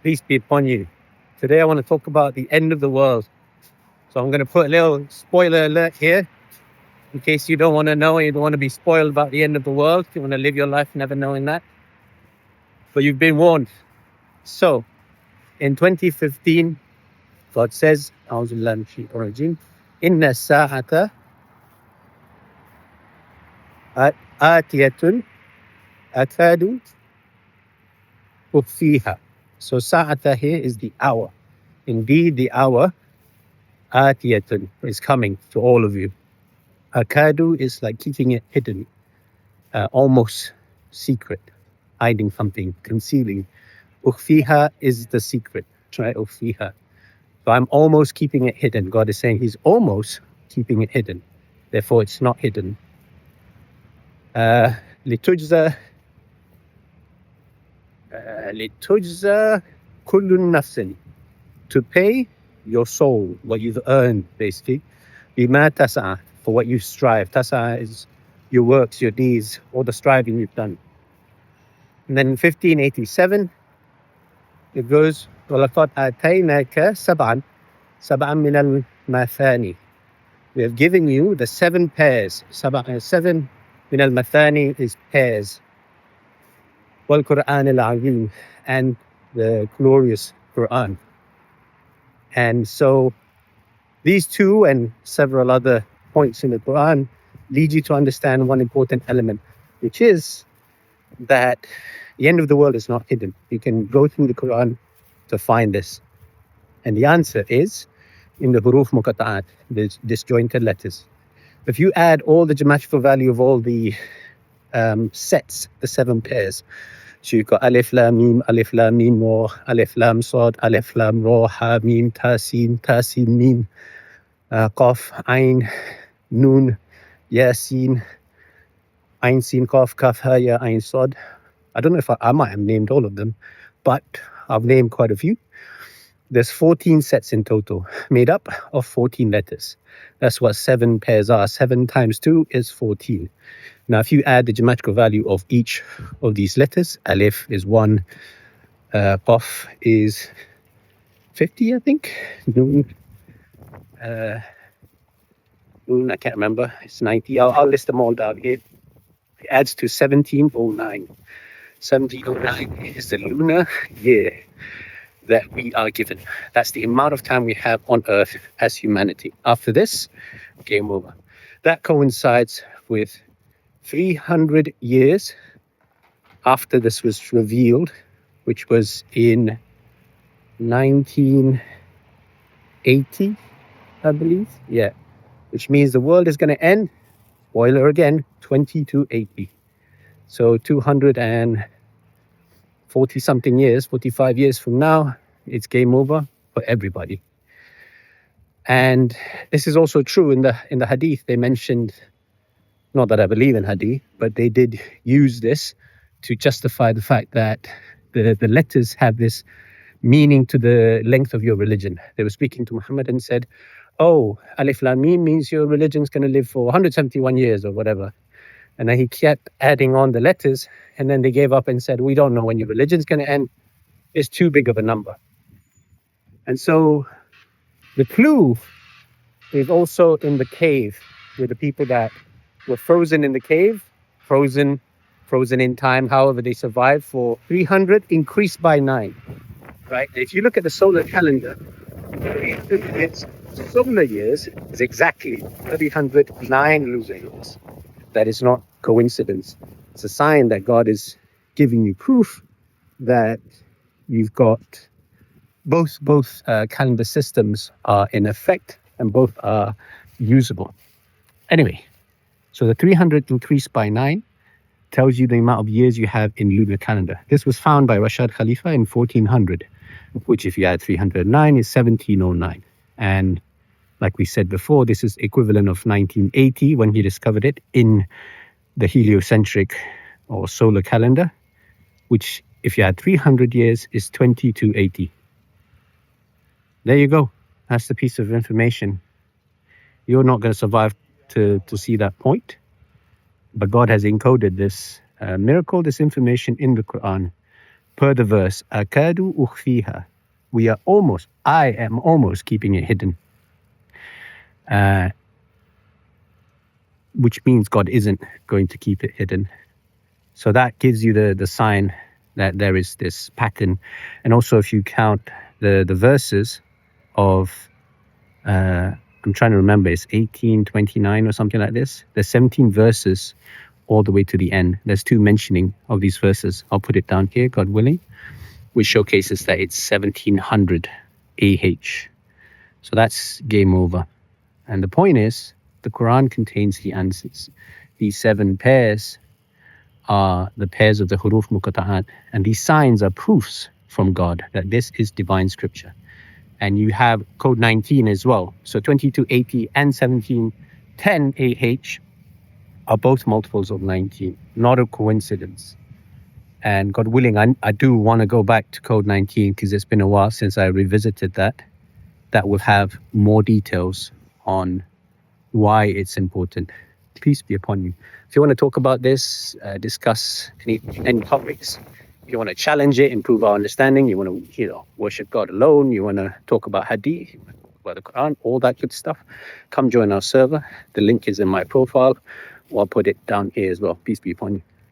Peace be upon you. Today I want to talk about the end of the world. So I'm going to put a little spoiler alert here in case you don't want to know and you don't want to be spoiled about the end of the world. You want to live your life never knowing that. But you've been warned. So in 2015, God says, Inna sa'ata atiyatun akadu ukhfiha. So sa'ata here is the hour. Indeed, the hour atiyatun is coming to all of you. Akadu is like keeping it hidden, almost secret, hiding something, concealing. Ukhfiha is the secret, right? Ukhfiha. So I'm almost keeping it hidden. God is saying he's almost keeping it hidden. Therefore, it's not hidden. Litujza kullun nafsin. To pay your soul, what you've earned, basically. Bima tasa'a, for what you strive. Tasa'a is your works, your deeds, all the striving you've done. And then in 1587, it goes, وَلَقَدْ آتَيْنَاكَ سَبْعًا مِنَ الْمَثَانِي. We have given you the 7 pairs. 7 مِنَ الْمَثَانِي is pairs. وَالْقُرْآنِ الْعَظِيمِ, and the glorious Quran. And so these two and several other points in the Quran lead you to understand one important element, which is that the end of the world is not hidden. You can go through the Quran to find this. And the answer is in the huruf muqatta'at, the disjointed letters. If you add all the geometrical value of all the sets, the 7 pairs, so you've got alif lam mim wa, alif lam sad, alif lam ra, ha mim ta sin mim, qaf ain nun ya sin, ain sin qaf kaf ha ya ain sad. I don't know if I might have named all of them, but I've named quite a few. There's 14 sets in total, made up of 14 letters. That's what 7 pairs are. 7 times 2 is 14. Now, if you add the geometrical value of each of these letters, alif is 1, qaf is 50, I think. Nun, I can't remember. It's 90. I'll list them all down here. It adds to 1709. 1709 is the lunar year that we are given. That's the amount of time we have on Earth as humanity. After this, game over. That coincides with 300 years after this was revealed, which was in 1980, I believe. Yeah. Which means the world is going to end, spoiler again, 2280. So 240 something years, 45 years from now, it's game over for everybody. And this is also true in the hadith. They mentioned, not that I believe in hadith, but they did use this to justify the fact that the letters have this meaning to the length of your religion. They were speaking to Muhammad and said, oh, alif lam mim means your religion's going to live for 171 years or whatever. And then he kept adding on the letters, and then they gave up and said, we don't know when your religion's going to end. It's too big of a number. And so the clue is also in the cave, with the people that were frozen in the cave, frozen in time, however they survived for 300, increased by 9. Right? If you look at the solar calendar, its solar years is exactly 309 lunar years. That is not coincidence. It's a sign that God is giving you proof that you've got both calendar systems are in effect and both are usable. Anyway, so the 300 increased by 9 tells you the amount of years you have in lunar calendar. This was found by Rashad Khalifa in 1400, which if you add 309 is 1709. And like we said before, this is equivalent of 1980 when he discovered it in the heliocentric or solar calendar, which if you add 300 years is 2280. There you go. That's the piece of information. You're not going to survive to see that point. But God has encoded this miracle, this information in the Quran per the verse, akadu ukhfiha. I am almost keeping it hidden. Which means God isn't going to keep it hidden. So that gives you the sign that there is this pattern. And also if you count the verses of, I'm trying to remember, it's 1829 or something like this. There's 17 verses all the way to the end. There's 2 mentioning of these verses. I'll put it down here, God willing, which showcases that it's 1700 AH. So that's game over. And the point is, the Quran contains the answers. These 7 pairs are the pairs of the huruf muqatta'at. And these signs are proofs from God that this is divine scripture. And you have code 19 as well. So 2280 and 1710 AH are both multiples of 19. Not a coincidence. And God willing, I do want to go back to code 19 because it's been a while since I revisited that. That will have more details on why it's important. Peace be upon you. If you want to talk about this, discuss any topics, if you want to challenge it, improve our understanding, you want to, worship God alone, you want to talk about hadith, you want to talk about the Quran, all that good stuff, come join our server. The link is in my profile, or I'll put it down here as well. Peace be upon you.